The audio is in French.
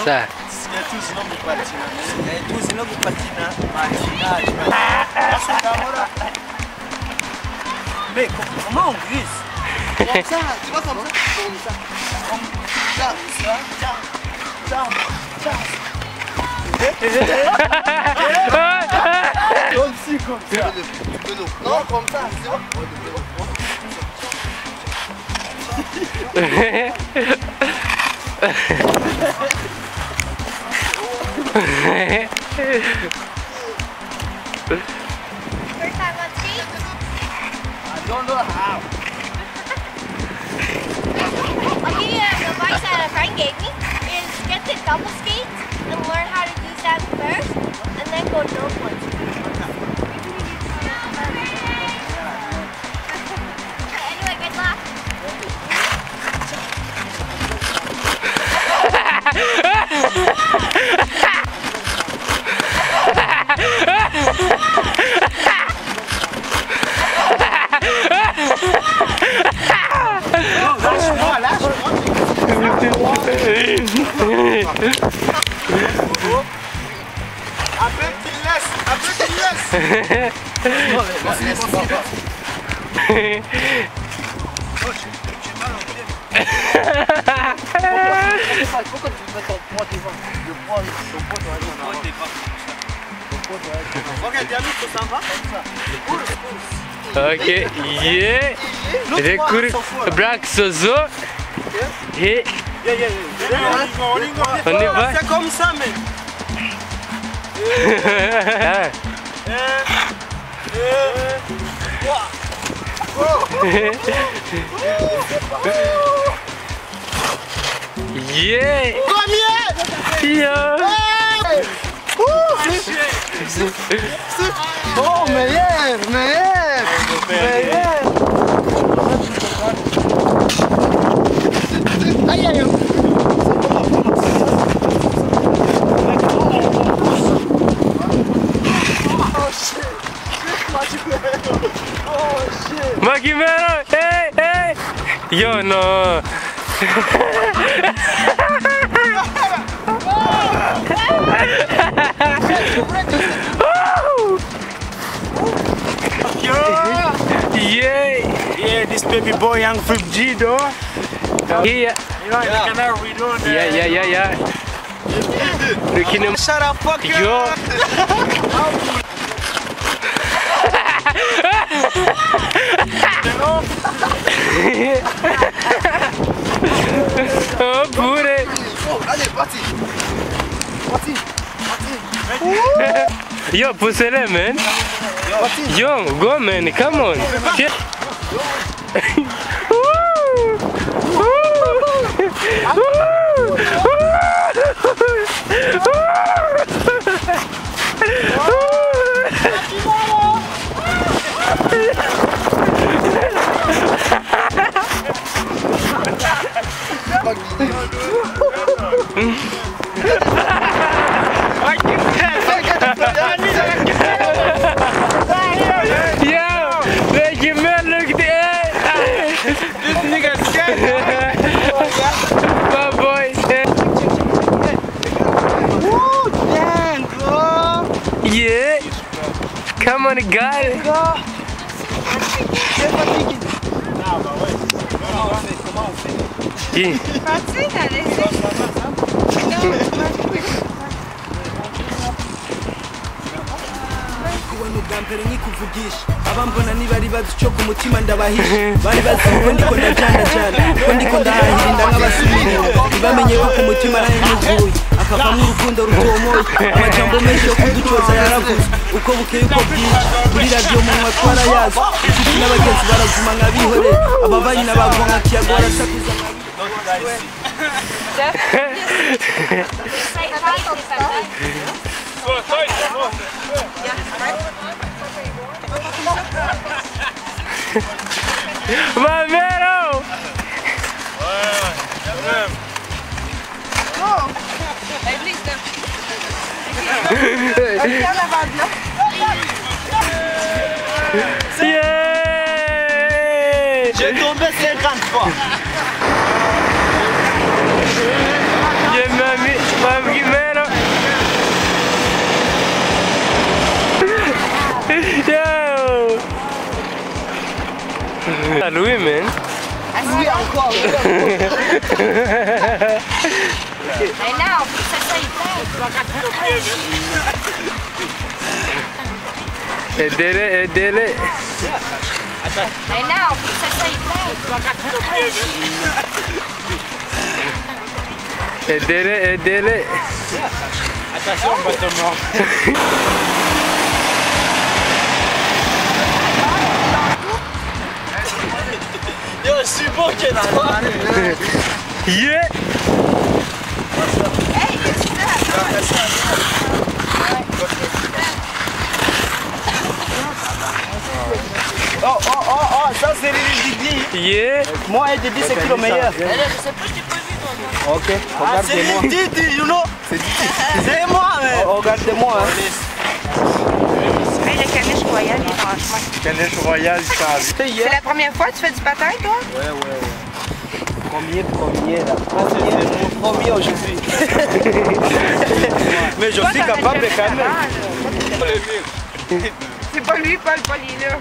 Ça. Mais comment on glisse? Comme ça, tu vois, comme ça. Comme ça, aussi comme ça. Non, comme ça, c'est bon. First time on skate? I don't know how. I'll give you the advice that a friend gave me is get the double skates and learn how to use that first and then go no ones. Anyway, good luck. Après qu'il laisse. Pourquoi tu mets ton poids devant? Le poids doit être en avant. Ok, diamètre, ça va comme ça. Ok, yeah. Recours braque sozo. Et on y va. C'est comme ça, mais. Yeah. Combien? Yeah. Oh, meilleur. Aïe, aïe. Mcmello, hey. Yo, no. Yeah, this baby boy young from Rideau. Yeah. You know, in the Canal, Rideau. Yeah. Shut up, fuck you. Yo. Oh, pure. Allez, parti. Yo, poussez-les, man. Yo, go, man. Come on. Shit. Come on, guys. Comment on fait? mbere nkikuvugisha abambona nibari baducyo ku mutima ndabahisha bari baziko ndiko ndajana ko ndiko ndahahirinda nk'abasubire bamenye ko ku mutima ari n'uvuye akavamo urukundo rutomoye amajambo menshi yo kuducoza yaravuze uko bukeye uko bwije kuri radio munwa twarayaza inshuti n'abagenzi baravuma nk'abihore ababanyi n'abagwa nka kiyago barasakuza Mcmello! Yeah! J'ai tombé 50 fois. Yeah, Louis, man. Oui, encore. Mais non, ça soit Aidez-les, aidez-les. Mais non, ça soit Aidez-les, aidez-les. Attention, on va te mordre. Yo, je suis bon, Ken. Yeah. Hey, qu'est-ce que c'est? Oh, ça c'est les Dydy. Yeah. Moi et Dydy c'est qui le meilleur? Je sais pas, je t'ai pas vu, toi. Ok, regardez-moi. C'est Dydy, you know. C'est moi, mais. Regardez-moi. Mais le caniche royal, il est franchement. Caniche royal, ça. C'est la première fois que tu fais du patin, toi? Ouais. Premier là. C'est mon premier aujourd'hui. Mais je suis capable quand même. C'est pas lui, Paul, il est là.